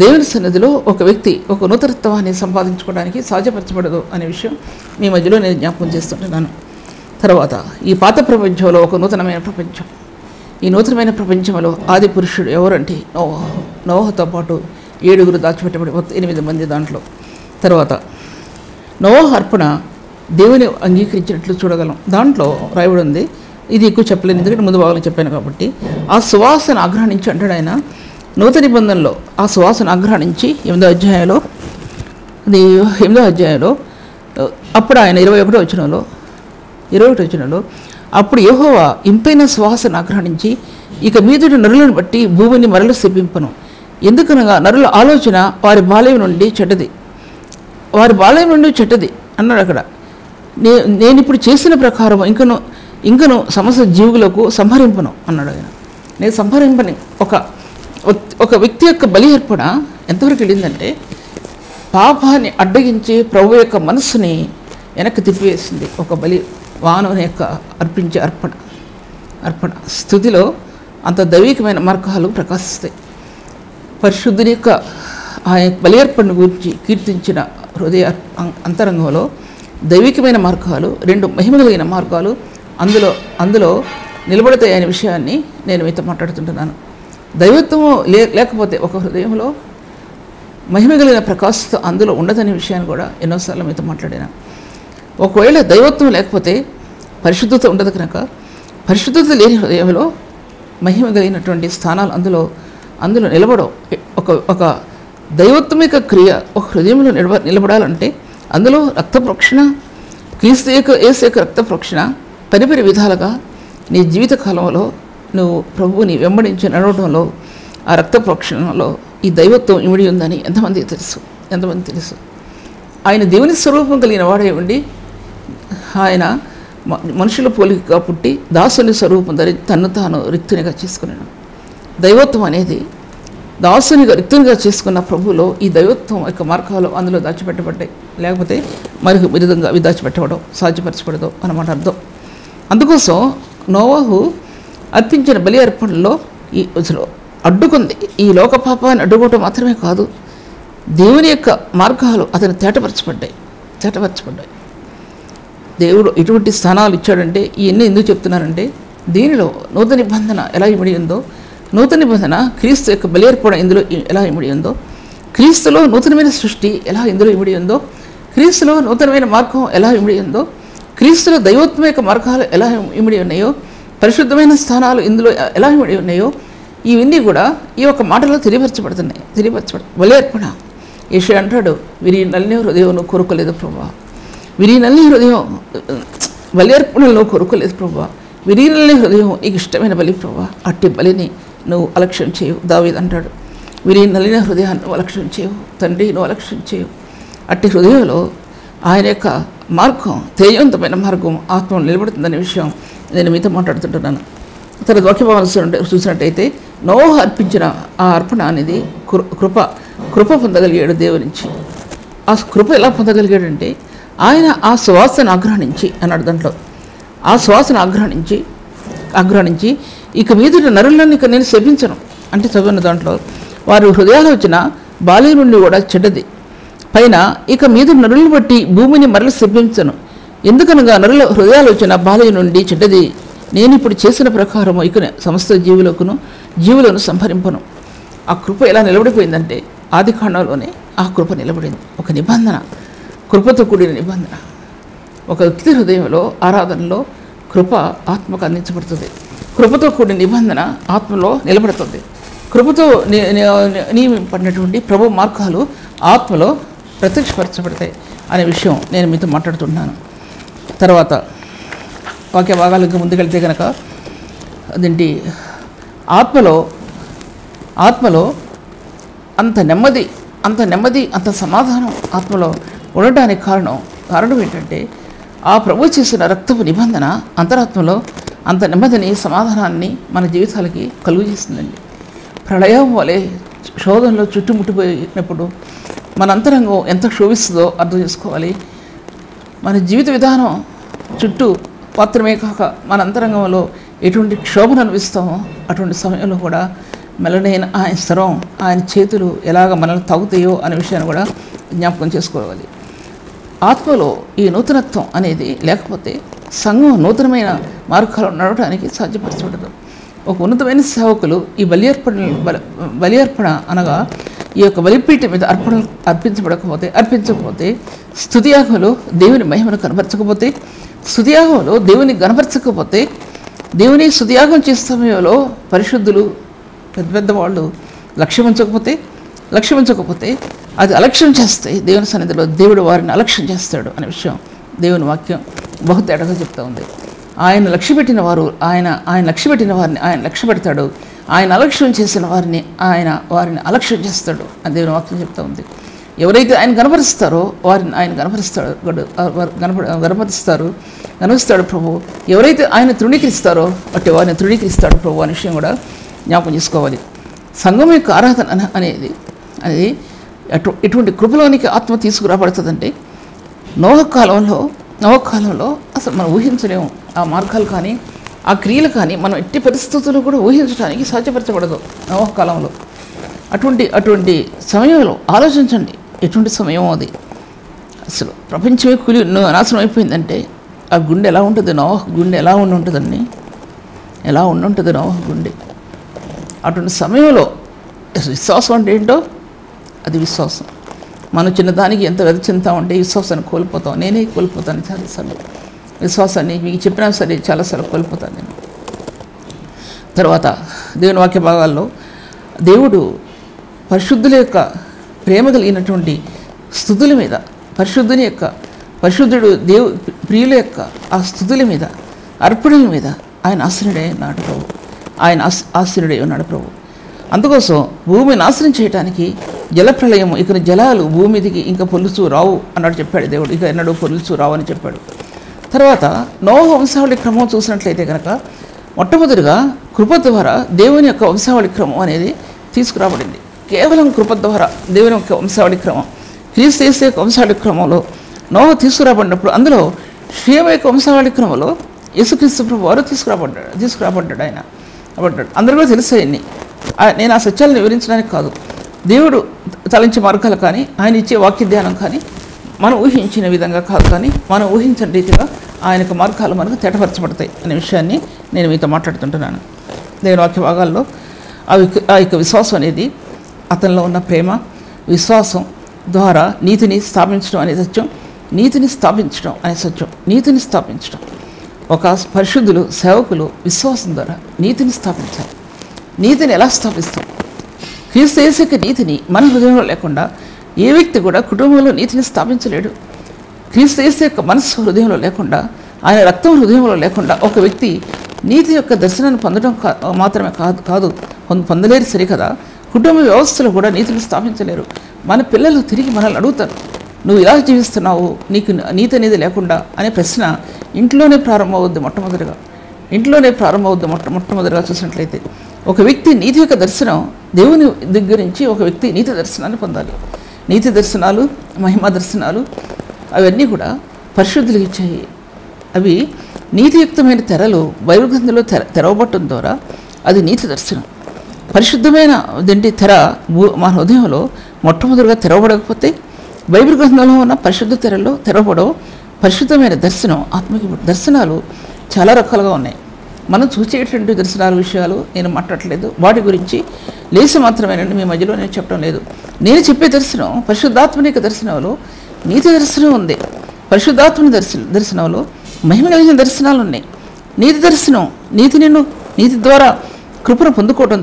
దేవుని సన్నిధిలో ఒక వ్యక్తి ఒక నూతనత్వాన్ని సంపాదించుకోవడానికి సాధ్యపరచబడదు అనే విషయం మీ మధ్యలో నేను జ్ఞాపకం చేస్తుంటున్నాను. తర్వాత ఈ పాత ప్రపంచంలో ఒక నూతనమైన ప్రపంచం. ఈ నూతనమైన ప్రపంచంలో ఆది పురుషుడు ఎవరంటే నోహతో పాటు 7 దాచిపెట్టబడి 8 మంది దాంట్లో. తర్వాత నోహ అర్పణ దేవుని అంగీకరించినట్లు చూడగలం. దాంట్లో రాయబడి ఉంది. ఇది ఎక్కువ చెప్పలేను, ఎందుకంటే ముందు భాగంలో చెప్పాను కాబట్టి. ఆ సువాసన ఆగ్రహించి అంటాడు ఆయన నూతన నిబంధనలో. ఆ సువాసన ఆగ్రహించి 8వ అధ్యాయంలో అప్పుడు ఆయన 21వ వచనంలో అప్పుడు యెహోవా ఇంపైన సువాసన ఆగ్రహించి ఇక మీదటి నరులను బట్టి భూమిని మరల శపింపను. ఎందుకనగా నరుల ఆలోచన వారి బాల్యం నుండి చెడ్డది అన్నాడు. అక్కడ నేను ఇప్పుడు చేసిన ప్రకారం ఇంకను సమస్త జీవులకు సంహరింపను అన్నాడు ఆయన. నేను సంహరింపని ఒక వ్యక్తి యొక్క బలి అర్పణ ఎంతవరకు వెళ్ళిందంటే పాపాన్ని అడ్డగించి ప్రభు యొక్క మనస్సుని వెనక్కి తిప్పివేసింది. ఒక బలి వానవుని యొక్క అర్పించే అర్పణ స్థుతిలో అంత దైవికమైన మార్గాలు ప్రకాశిస్తాయి. పరిశుద్ధుని యొక్క ఆయన బలి అర్పణ గురించి కీర్తించిన హృదయ అంతరంగంలో దైవికమైన మార్గాలు, 2 మహిమ కలిగిన మార్గాలు అందులో నిలబడతాయి అనే విషయాన్ని నేను మీతో మాట్లాడుతుంటున్నాను. దైవత్వము లేకపోతే ఒక హృదయంలో మహిమ కలిగిన ప్రకాశత అందులో ఉండదనే విషయాన్ని కూడా ఎన్నోసార్లు మీతో మాట్లాడాను. ఒకవేళ దైవత్వం లేకపోతే పరిశుద్ధత ఉండదు కనుక పరిశుద్ధత లేని హృదయంలో మహిమ కలిగినటువంటి స్థానాలు అందులో నిలబడవు. ఒక దైవత్వం యొక్క క్రియ ఒక హృదయంలో నిలబడాలంటే అందులో రక్త ప్రోక్షణ, క్రీస్తు యేసు యొక్క రక్త ప్రోక్షణ పరిపరి విధాలుగా నీ జీవిత కాలంలో నువ్వు ప్రభువుని వెంబడించి నడవడంలో ఆ రక్త ప్రోక్షణలో ఈ దైవత్వం ఇమిడి ఉందని ఎంతమంది తెలుసు. ఆయన దేవుని స్వరూపం కలిగిన వాడే ఉండి ఆయన మనుషుల పోలికగా పుట్టి దాసుని స్వరూపం ధరించి తన్ను తాను రిక్తునిగా చేసుకున్నాడు. దైవత్వం అనేది దాసునిగా రిక్తునిగా చేసుకున్న ప్రభువులో ఈ దైవత్వం యొక్క మార్గాలు అందులో దాచిపెట్టబడ్డాయి. లేకపోతే మరి విధంగా అవి దాచిపెట్టబడవు, సాధ్యపరచబడదు అన్నమాట అర్థం. అందుకోసం నోవహు అర్పించిన బలి అర్పణలో ఈ అడ్డుకుంది. ఈ లోక పాపాన్ని అడ్డుకోవటం మాత్రమే కాదు, దేవుని యొక్క మార్గాలు అతను తేటపరచబడ్డాయి. దేవుడు ఎటువంటి స్థానాలు ఇచ్చాడంటే ఇవన్నీ ఎందుకు చెప్తున్నారంటే దీనిలో నూతన నిబంధన ఎలా ఇమిడి ఉందో, నూతన నిబంధన క్రీస్తు యొక్క బలి అర్పణ ఇందులో ఎలా ఇమిడి ఉందో, క్రీస్తులో నూతనమైన సృష్టి ఎలా ఇందులో ఇమిడి ఉందో, క్రీస్తులో నూతనమైన మార్గం ఎలా ఇమిడి ఉందో, క్రీస్తులో దైవత్వం యొక్క మార్గాలు ఎలా ఇమిడి ఉన్నాయో, పరిశుద్ధమైన స్థానాలు ఇందులో ఎలా ఉన్నాయో ఇవన్నీ కూడా ఈ ఒక మాటలో తెలియపరచబడుతున్నాయి. బలి అర్పణ. యెషయా అంటాడు, వీరి నల్లని హృదయం నువ్వు కోరుకోలేదు ప్రభువా, వీరి నల్లని హృదయం బలి అర్పణలో కోరుకోలేదు ప్రభువా, వీరి నల్లని హృదయం నీకు ఇష్టమైన బలి ప్రభువా, అట్టి బలిని నువ్వు అలక్ష్యం చేయవు. దావీదు అంటాడు, వీరి నల్లిన హృదయాన్ని నువ్వు అలక్ష్యం చేయవు తండ్రి, నువ్వు అలక్ష్యం చేయవు. అట్టి హృదయంలో ఆయన యొక్క మార్గం, తేజవంతమైన మార్గం ఆత్మ నిలబడుతుందనే విషయం నేను మీతో మాట్లాడుతుంటున్నాను. తర్వాత వాక్యభావాలు చూసినట్టయితే నోహ అర్పించిన ఆ అర్పణ అనేది కృప పొందగలిగాడు దేవుని నుంచి. ఆ కృప ఎలా పొందగలిగాడంటే ఆయన ఆ సువాసన ఆగ్రహించి అన్నాడు దాంట్లో. ఆ సువాసన ఆగ్రహించి ఇక మీదట నరులను ఇక నేను శపించను అంటే చదివిన దాంట్లో వారి హృదయాలు వచ్చిన బాల్యం నుండి కూడా చెడ్డది, పైన ఇక మీద నరులను బట్టి భూమిని మరల శపించను, ఎందుకనగా నరుల హృదయాలు వచ్చిన బాల్యం నుండి చెడ్డది, నేను ఇప్పుడు చేసిన ప్రకారము ఇక సమస్త జీవులను సంహరింపను. ఆ కృప ఎలా నిలబడిపోయిందంటే ఆది కాండంలోనే ఆ కృప నిలబడింది. ఒక నిబంధన, కృపతో కూడిన నిబంధన. ఒక వ్యక్తి హృదయంలో ఆరాధనలో కృప ఆత్మకు అందించబడుతుంది. కృపతో కూడిన నిబంధన ఆత్మలో నిలబడుతుంది. కృపతో నియమింపడినటువంటి ప్రభు మార్గాలు ఆత్మలో ప్రత్యక్షపరచబడతాయి అనే విషయం నేను మీతో మాట్లాడుతున్నాను. తర్వాత వాక్య భాగాలు ఇంకా ముందుకెళ్తే కనుక అదేంటి ఆత్మలో అంత నెమ్మది అంత సమాధానం ఆత్మలో ఉండటానికి కారణం ఏంటంటే ఆ ప్రభు చేసిన రక్తపు నిబంధన అంతరాత్మలో అంత నెమ్మదిని సమాధానాన్ని మన జీవితాలకి కలుగు చేస్తుందండి. ప్రళయం వలె శోధనలో చుట్టుముట్టిపోయినప్పుడు మన అంతరంగం ఎంత క్షోభిస్తుందో అర్థం చేసుకోవాలి. మన జీవిత విధానం చుట్టూ మాత్రమే కాక మన అంతరంగంలో ఎటువంటి క్షోభను అనిపిస్తామో అటువంటి సమయంలో కూడా మెల్లనైన ఆయన స్వరం, ఆయన చేతులు ఎలాగ మనల్ని తాగుతాయో అనే విషయాన్ని కూడా జ్ఞాపకం చేసుకోవాలి. ఆత్మలో ఈ నూతనత్వం అనేది లేకపోతే సంఘం నూతనమైన మార్గాలు నడవడానికి సాధ్యపరచబడదు. ఒక ఉన్నతమైన సేవకులు ఈ బలి అర్పణ అనగా ఈ యొక్క బలిపీఠం మీద అర్పించకపోతే స్తుతియాగంలో దేవుని మహిమను కనపరచకపోతే, స్తుతియాగంలో దేవుని గణపరచకపోతే, దేవుని స్తుతియాగం చేసే సమయంలో పరిశుద్ధులు పెద్ద వాళ్ళు లక్ష్యం ఉంచకపోతే అది అలక్ష్యం చేస్తే దేవుని సన్నిధిలో దేవుడు వారిని అలక్ష్యం చేస్తాడు అనే విషయం దేవుని వాక్యం బహుతేటగా చెప్తా ఉంది. ఆయన లక్ష్యపెట్టిన వారిని ఆయన లక్ష్యపెడతాడు, ఆయన అలక్ష్యం చేసిన వారిని అలక్ష్యం చేస్తాడు అని దేవుని వాక్యం చెప్తా ఉంది. ఎవరైతే ఆయన గణపరుస్తారో వారిని ఆయన గణపరుస్తాడు ప్రభు. ఎవరైతే ఆయన తృణీకరిస్తారో అట్టి వారిని తృణీకరిస్తాడు ప్రభు అనే విషయం కూడా జ్ఞాపకం చేసుకోవాలి. సంఘం యొక్క ఆరాధన అనేది ఎటువంటి కృపలోనికి ఆత్మ తీసుకురాబడుతుందంటే నోహ కాలంలో అసలు మనం ఊహించలేము. ఆ మార్గాలు కానీ ఆ క్రియలు కానీ మనం ఎట్టి పరిస్థితుల్లో కూడా ఊహించడానికి సాధ్యపరచబడదు నోహ కాలంలో. అటువంటి సమయంలో ఆలోచించండి, ఎటువంటి సమయం అది. అసలు ప్రపంచమే నాశనం అయిపోయిందంటే ఆ గుండె ఎలా ఉంటుంది, నోహ గుండె ఎలా ఉండుంటుంది నోహ గుండె. అటువంటి సమయంలో విశ్వాసం అంటే ఏంటో అది విశ్వాసం. మనం చిన్నదానికి ఎంత వెదచింతామంటే విశ్వాసాన్ని కోల్పోతాం. నేనే కోల్పోతాను చాలాసార్లు విశ్వాసాన్ని, మీకు చెప్పినా సరే చాలాసార్లు కోల్పోతాను నేను. తర్వాత దేవుని వాక్య భాగాల్లో దేవుడు పరిశుద్ధుల యొక్క ప్రేమ కలిగినటువంటి స్థుతుల మీద, పరిశుద్ధుడు ప్రియుల యొక్క ఆ స్థుతుల మీద, అర్పణల మీద ఆయన ఆశ్రయుడై ఉన్నాడు ప్రభు. అందుకోసం భూమిని నాశనం చేయడానికి జలప్రళయం, ఇక జలాలు భూమి మీదికి ఇంకా పొలుచు రావు అన్నాడు చెప్పాడు దేవుడు. ఇక ఎన్నడూ పొలుచు రావు అని చెప్పాడు. తర్వాత నోహ వంశావళి క్రమం చూసినట్లయితే కనుక మొట్టమొదటిగా కృప ద్వారా దేవుని యొక్క వంశావళి క్రమం అనేది తీసుకురాబడింది. కేవలం కృప ద్వారా దేవుని యొక్క వంశావళి క్రమం, క్రీస్తు యేసు యొక్క వంశావళి క్రమంలో నోహ తీసుకురాబడినప్పుడు అందులో శ్రీయ యొక్క వంశావళి క్రమంలో యేసుక్రీస్తు ప్రభు వారు తీసుకురాబడ్డాడు. ఆయన అందరూ కూడా తెలిసాయన్ని. నేను ఆ సత్యాలను వివరించడానికి కాదు, దేవుడు తలంచే మార్గాలు కానీ ఆయన ఇచ్చే వాక్య ధ్యానం కానీ మనం ఊహించిన విధంగా కాదు, కానీ మనం ఊహించిన రీతిగా ఆయన యొక్క మార్గాలు మనకు తేటపరచబడతాయి అనే విషయాన్ని నేను మీతో మాట్లాడుతుంటున్నాను. దేవుని వాక్య భాగాల్లో ఆ యొక్క విశ్వాసం అనేది అతనిలో ఉన్న ప్రేమ, విశ్వాసం ద్వారా నీతిని స్థాపించడం అనే సత్యం, నీతిని స్థాపించడం. ఒక పరిశుద్ధులు సేవకులు విశ్వాసం ద్వారా నీతిని స్థాపించాలి. నీతిని ఎలా స్థాపిస్తాం? క్రీస్తు యేసు యొక్క నీతిని మన హృదయంలో లేకుండా ఏ వ్యక్తి కూడా కుటుంబంలో నీతిని స్థాపించలేడు. క్రీస్తు యేసు యొక్క మనస్సు హృదయంలో లేకుండా, ఆయన రక్తం హృదయంలో లేకుండా ఒక వ్యక్తి నీతి యొక్క దర్శనాన్ని పొందడం మాత్రమే కాదు పొందలేరు సరికదా, కుటుంబ వ్యవస్థలో కూడా నీతిని స్థాపించలేరు. మన పిల్లలు తిరిగి మనల్ని అడుగుతారు, నువ్వు ఇలా జీవిస్తున్నావు, నీకు నీతి అనేది లేకుండా అనే ప్రశ్న ఇంట్లోనే ప్రారంభమవుద్ది. మొట్టమొదటిగా చూసినట్లయితే ఒక వ్యక్తి నీతి యొక్క దర్శనం దేవుని దగ్గర నుంచి ఒక వ్యక్తి నీతి దర్శనాన్ని పొందాలి. నీతి దర్శనాలు, మహిమా దర్శనాలు అవన్నీ కూడా పరిశుద్ధులకు ఇచ్చాయి. అవి నీతియుక్తమైన తెరలు బైబిల్ గ్రంథంలో తెరవబట్టడం ద్వారా అది నీతి దర్శనం. పరిశుద్ధమైన తెర మన హృదయంలో మొట్టమొదటిగా తెరవబడకపోతే బైబిల్ గ్రంథంలో ఉన్న పరిశుద్ధ తెరలో తెరవబడవు. పరిశుద్ధమైన దర్శనం, ఆత్మిక దర్శనాలు చాలా రకాలుగా ఉన్నాయి. మనం చూసేటువంటి దర్శనాల విషయాలు నేను మాట్లాడలేదు, వాటి గురించి లేసి మాత్రమేనండి మీ మధ్యలో నేను చెప్పడం లేదు. నేను చెప్పే దర్శనం పరిశుద్ధాత్మని యొక్క దర్శనంలో నీతి దర్శనం ఉంది. పరిశుద్ధాత్మని దర్శనంలో మహిమ కలిగిన దర్శనాలు ఉన్నాయి. నీతి దర్శనం, నీతి ద్వారా కృపను పొందుకోవడం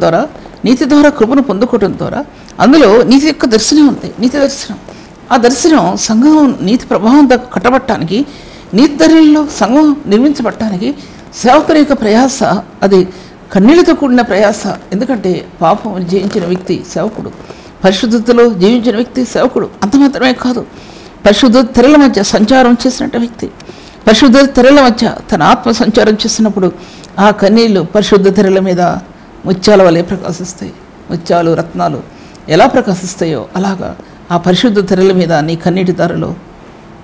ద్వారా అందులో నీతి యొక్క దర్శనం ఉంది. నీతి దర్శనం, ఆ దర్శనం సంఘం నీతి ప్రభావం కట్టబట్టడానికి, నీతి ధరల్లో సంఘం నిర్మించబట్టడానికి సేవకుని యొక్క ప్రయాస, అది కన్నీళ్లతో కూడిన ప్రయాస. ఎందుకంటే పాపం జయించిన వ్యక్తి సేవకుడు, పరిశుద్ధతలో జీవించిన వ్యక్తి సేవకుడు. అంత మాత్రమే కాదు, పరిశుద్ధ తెరల మధ్య సంచారం చేసినట్టు వ్యక్తి, పరిశుద్ధ తెరల మధ్య తన ఆత్మ సంచారం చేసినప్పుడు ఆ కన్నీళ్లు పరిశుద్ధ తెరల మీద ముత్యాల వలె ప్రకాశిస్తాయి. ముత్యాలు, రత్నాలు ఎలా ప్రకాశిస్తాయో అలాగా ఆ పరిశుద్ధ తెరల మీద నీ కన్నీటి దారిలో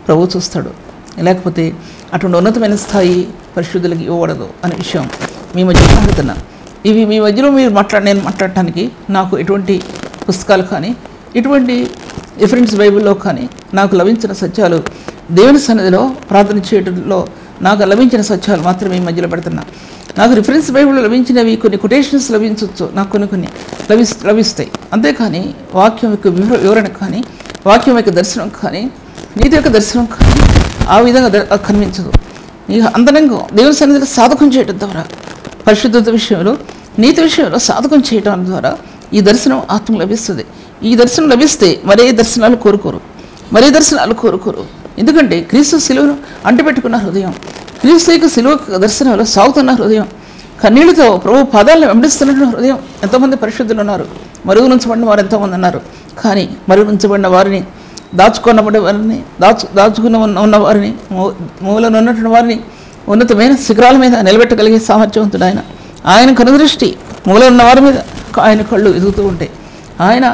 ప్రభు చూస్తాడు. లేకపోతే అటువంటి ఉన్నతమైన స్థాయి పరిశుద్ధులకి ఇవ్వబడదు అనే విషయం మీ మధ్య మాట్లాడుతున్నా. ఇవి మీ మధ్యలో నేను మాట్లాడటానికి నాకు ఎటువంటి పుస్తకాలు కానీ, ఎటువంటి రిఫరెన్స్ బైబిల్లో కానీ నాకు లభించిన సత్యాలు, దేవుని సన్నిధిలో ప్రార్థన చేయడంలో నాకు లభించిన సత్యాలు మాత్రమే ఈ మధ్యలో పెడుతున్నా. నాకు రిఫరెన్స్ బైబిల్లో లభించినవి కొన్ని కొటేషన్స్ లభించవచ్చు, నాకు కొన్ని లభిస్తాయి. అంతేకాని వాక్యం యొక్క వివరణ కానీ, వాక్యం యొక్క దర్శనం కానీ, నీతి యొక్క దర్శనం కానీ ఆ విధంగా కనిపించదు. ఇక అంతరంగం దేవుని సన్నిధిలో సాధకం చేయడం ద్వారా, పరిశుద్ధత విషయంలో, నీతి విషయంలో సాధకం చేయడం ద్వారా ఈ దర్శనం ఆత్మ లభిస్తుంది. ఈ దర్శనం లభిస్తే మరే దర్శనాలు కోరుకోరు. ఎందుకంటే క్రీస్తు శిలువను అంటిపెట్టుకున్న హృదయం, క్రీస్తు యొక్క శిలువ దర్శనంలో సాగుతున్న హృదయం, కన్నీళ్లతో ప్రభు పాదాలను వెంబడిస్తున్న హృదయం. ఎంతోమంది పరిశుద్ధులు ఉన్నారు, మరుగునుంచబడిన వారు ఎంతోమంది ఉన్నారు. కానీ మరుగునుంచబడిన వారిని, దాచుకున్న ఉన్న వారిని, మూలను ఉన్నటువంటి వారిని ఉన్నతమైన శిఖరాల మీద నిలబెట్టగలిగే సామర్థ్యవంతుడు ఆయన. ఆయన కనుదృష్టి మూల ఉన్న వారి మీద ఆయన కళ్ళు ఎదుగుతూ ఉంటాయి. ఆయన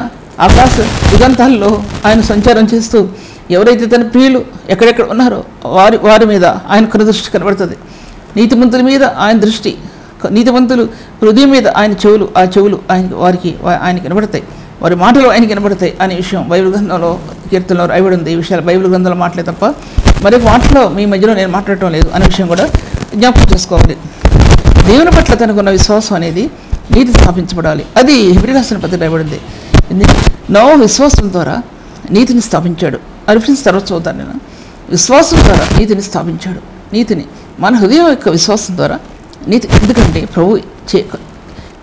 ఆకాశ యుగంతాల్లో ఆయన సంచారం చేస్తూ ఎవరైతే తన ప్రియులు ఎక్కడెక్కడ ఉన్నారో వారి మీద ఆయన కనుదృష్టి కనబడుతుంది. నీతిమంతుల మీద ఆయన దృష్టి, నీతిమంతులు హృదయం మీద ఆయన చెవులు, ఆ చెవులు ఆయనకి కనబడతాయి, వారి మాటలు ఆయనకి కనబడతాయి అనే విషయం బైబిల్ గ్రంథంలో, కీర్తనలో రాయబడి ఉంది. ఈ విషయాలు బైబిల్ గ్రంథంలో మాటలే తప్ప మరొక మాటలో మీ మధ్యలో నేను మాట్లాడటం లేదు అనే విషయం కూడా జ్ఞాపకం చేసుకోవాలి. దేవుని పట్ల తనకున్న విశ్వాసం అనేది నీతి స్థాపించబడాలి. అది హెబ్రీ రాసిన పత్రిక రాయబడింది. నోవహు విశ్వాసం ద్వారా నీతిని స్థాపించాడు. రిఫరెన్స్ తర్వాత చదువుతాను నేను. విశ్వాసం ద్వారా నీతిని స్థాపించాడు. నీతిని మన హృదయం యొక్క విశ్వాసం ద్వారా నీతి. ఎందుకంటే ప్రభు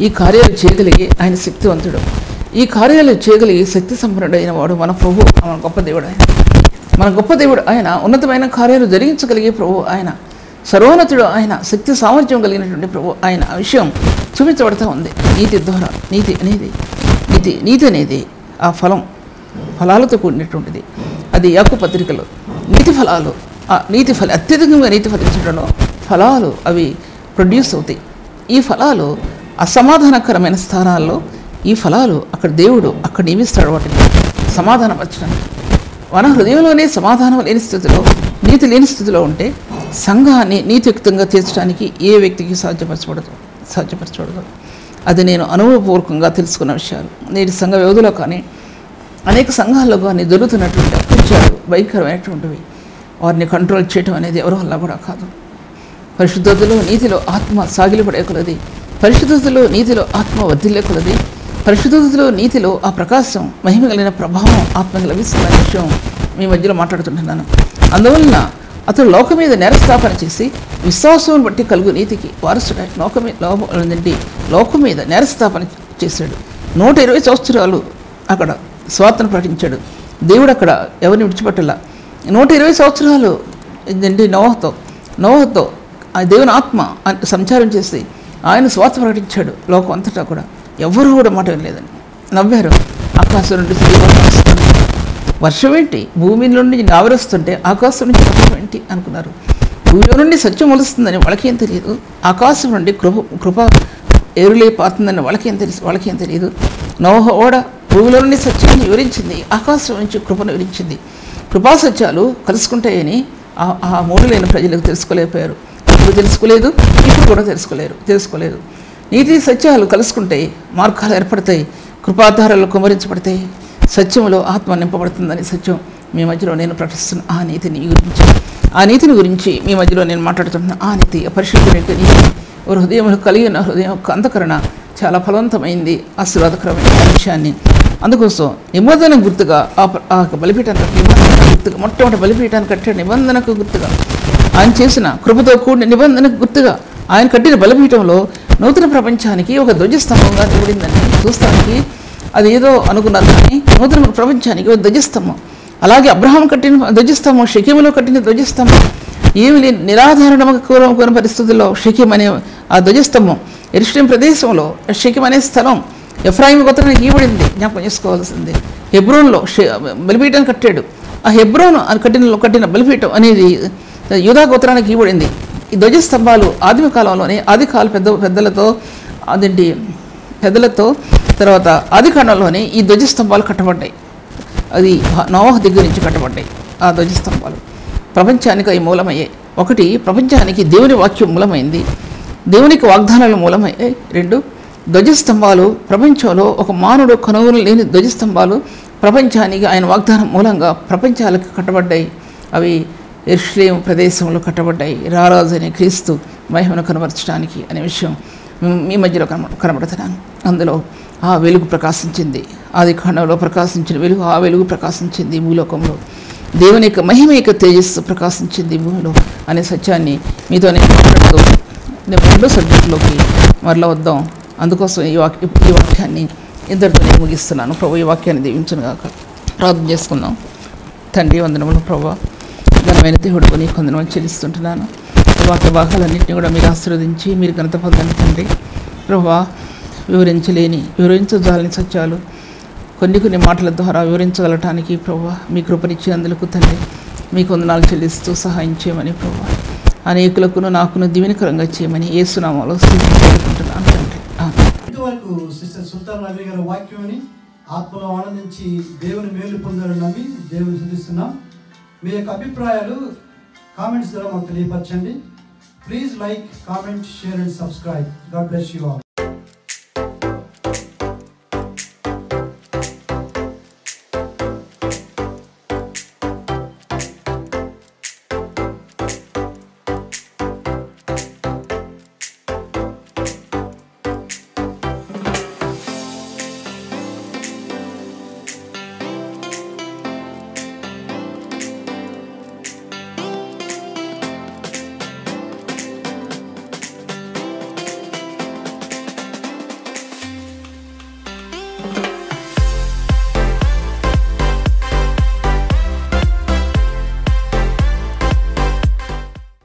ఈ కార్యాలు చేయగలిగే ఆయన శక్తివంతుడు, ఈ కార్యాలు చేయగలిగే శక్తి సంపన్నుడు అయిన వాడు మన ప్రభు. మన గొప్ప దేవుడు ఆయన, మన గొప్ప దేవుడు ఆయన. ఉన్నతమైన కార్యాలు జరిగించగలిగే ప్రభు ఆయన, సర్వోన్నతుడు ఆయన, శక్తి సామర్థ్యం కలిగినటువంటి ప్రభు ఆయన. ఆ విషయం చూపించబడుతూ ఉంది. నీతి ద్వారా, నీతి అనేది ఆ ఫలాలతో కూడినటువంటిది. అది యాకోబు పత్రికలో నీతి ఫలాలు, అత్యధికంగా నీతి ఫలించడంలో ఫలాలు అవి ప్రొడ్యూస్ అవుతాయి. ఈ ఫలాలు అసమాధానకరమైన స్థానాల్లో, ఈ ఫలాలు అక్కడ దేవుడు అక్కడ నియమిస్తాడు వాటిని సమాధానపరచడానికి. మన హృదయంలోనే సమాధానం లేని స్థితిలో, నీతి లేని స్థితిలో ఉంటే సంఘాన్ని నీతియుక్తంగా తీర్చడానికి ఏ వ్యక్తికి సాధ్యపరచబడదు. అది నేను అనుభవపూర్వకంగా తెలుసుకున్న విషయాలు. నేటి సంఘ వ్యవధిలో కానీ, అనేక సంఘాల్లో కానీ జరుగుతున్నటువంటి అకృత్యాలు భయంకరమైనటువంటివి. వారిని కంట్రోల్ చేయడం అనేది ఎవరి వల్ల కూడా కాదు. పరిశుద్ధతలో, నీతిలో ఆత్మ సాగిలిపడే కొలది, పరిశుద్ధతలో, నీతిలో ఆత్మ వర్ధిల్లే కొలది, పరిశుద్ధతలో, నీతిలో ఆ ప్రకాశం, మహిమ కలిగిన ప్రభావం ఆత్మకి లభిస్తున్న విషయం మీ మధ్యలో మాట్లాడుతుంటున్నాను. అందువలన అతడు లోకం మీద నేరస్థాపన చేసి విశ్వాసం బట్టి కలుగు నీతికి వారసుడు. లోకం మీద నేరస్థాపన చేశాడు. 120 సంవత్సరాలు అక్కడ స్వార్థను ప్రకటించాడు. దేవుడు అక్కడ ఎవరిని విడిచిపెట్టలా. 120 సంవత్సరాలు నోహతో ఆ దేవుని ఆత్మ సంచారం చేసి ఆయన స్వార్థ ప్రకటించాడు. లోకం అంతటా కూడా ఎవరు కూడా మాట వినలేదని నవ్వారు. ఆకాశం నుండి వర్షం ఏంటి, భూమి నుండి ఆవిరొస్తుంటే ఆకాశం నుంచి వర్షం ఏంటి అనుకున్నారు. భూమిలో నుండి సత్యం మొలుస్తుందని వాళ్ళకేం తెలియదు. ఆకాశం నుండి కృప ఎరులే పారుతుందని వాళ్ళకేం తెలియదు. నోహ ఓడ భూమిలో నుండి సత్యాన్ని వివరించింది, ఆకాశం నుంచి కృపను వివరించింది. కృపా సత్యాలు కలుసుకుంటాయని ఆ మూడు లేని ప్రజలకు తెలుసుకోలేకపోయారు. ఇప్పుడు తెలుసుకోలేదు, ఇప్పుడు కూడా తెలుసుకోలేదు. నీతి సత్యాలు కలుసుకుంటాయి, మార్గాలు ఏర్పడతాయి, కృపాధారాలు కుమరించబడతాయి, సత్యంలో ఆత్మ నింపబడుతుందని సత్యం మీ మధ్యలో నేను ప్రకటిస్తున్న ఆ నీతిని గురించి మీ మధ్యలో నేను మాట్లాడుతున్న ఆ నీతి పరిశుద్ధమైన నీతి హృదయంలో కలిగి ఉన్న హృదయం యొక్క అంతఃకరణ చాలా ఫలవంతమైంది, ఆశీర్వాదకరమైన విషయాన్ని. అందుకోసం నిబంధన గుర్తుగా ఆ బలిపీఠానికి గుర్తుగా మొట్టమొదటి బలిపీఠాన్ని కట్టాడు. నిబంధనకు గుర్తుగా ఆయన చేసిన కృపతో కూడిన నిబంధనకు గుర్తుగా ఆయన కట్టిన బలిపీఠంలో నూతన ప్రపంచానికి ఒక ధ్వజస్తంభంగా నిలబడిందని చూస్తానికి అది ఏదో అనుకున్నారు. కానీ నూతన ప్రపంచానికి ఒక ధ్వజస్తంభం. అలాగే అబ్రహాం కట్టిన ధ్వజస్తంభం, షెకెములో కట్టిన ధ్వజస్తంభం, ఏమి నిరాధారణ పరిస్థితుల్లో షెకెం అనే ఆ ధ్వజస్తంభం యెరూషలేము ప్రదేశంలో షెకెం అనే స్థలం ఎఫ్రాయిము గోత్రానికి ఇవ్వబడింది. జ్ఞాపకం చేసుకోవాల్సింది. హెబ్రోన్లో బలిపీఠం కట్టాడు. ఆ హెబ్రోన్ కట్టిన బలిపీఠం అనేది యూదా గోత్రానికి ఇవ్వబడింది. ఈ ధ్వజస్తంభాలు ఆదిమ కాలంలోనే పెద్దలతో తర్వాత ఆది కాండంలోనే ఈ ధ్వజస్తంభాలు కట్టబడ్డాయి. అది నోవహు దగ్గర నుంచి కట్టబడ్డాయి. ఆ ధ్వజస్తంభాలు ప్రపంచానికి అవి మూలమయ్యాయి. ఒకటి, ప్రపంచానికి దేవుని వాక్యం మూలమైంది, దేవునికి వాగ్దానాలు మూలమయ్యాయి. 2, ధ్వజస్తంభాలు ప్రపంచంలో ఒక మానవుడు కనుగొన లేని ధ్వజస్తంభాలు ప్రపంచానికి ఆయన వాగ్దానం మూలంగా ప్రపంచాలకు కట్టబడ్డాయి. అవి యెరూషలేము ప్రదేశంలో కట్టబడ్డాయి. రారాజు అనే క్రీస్తు మహిమను కనబరచడానికి అనే విషయం మీ మధ్యలో కనబడుతున్నాను. అందులో ఆ వెలుగు ప్రకాశించింది. ఆది కాండంలో ప్రకాశించిన వెలుగు, ఆ వెలుగు ప్రకాశించింది భూలోకంలో. దేవుని యొక్క మహిమ యొక్క తేజస్సు ప్రకాశించింది భూమిలో అనే సత్యాన్ని మీతో నేను మాట్లాడుతూ నేను 2వ సబ్జెక్టులోకి మరలా వద్దాం. అందుకోసం ఈ వాక్యాన్ని ఇద్దరితో నేను ముగిస్తున్నాను. ప్రభు ఈ వాక్యాన్ని దీవించునుగాక. ప్రార్థన చేసుకుందాం. తండ్రి వందనములు ప్రభు, ఘనమైన దేవుడు నీకు వందనములు చెల్లిస్తుంటున్నాను. వాక్య భాగాలన్నింటినీ కూడా మీరు ఆశీర్వదించి మీరు ఘనత పొందండి తండ్రి. ప్రభు వివరించజాలని సత్యాలు కొన్ని మాటల ద్వారా వివరించగలటానికి ప్రభు మీ కృపనిచ్చినందుకు తండ్రి మీకు వందనాలు చెల్లిస్తూ సహాయం చేయమని ప్రభు అనేకులకును నాకును దీవెనకరంగా చేయమని యేసునామములో స్తుతించుకుంటున్నాను తండ్రి. ఇంతవరకు సిస్టర్ సుల్తాన్ నగరి గారి వాక్యాన్ని ఆత్మలో ఆనందించి దేవుని మేలు పొందాలని నమ్మి దేవుని స్తుతిస్తున్నాం. మీ యొక్క అభిప్రాయాలు కామెంట్స్ ద్వారా మాకు తెలియపరచండి. Please like, comment, share and subscribe. God bless you all.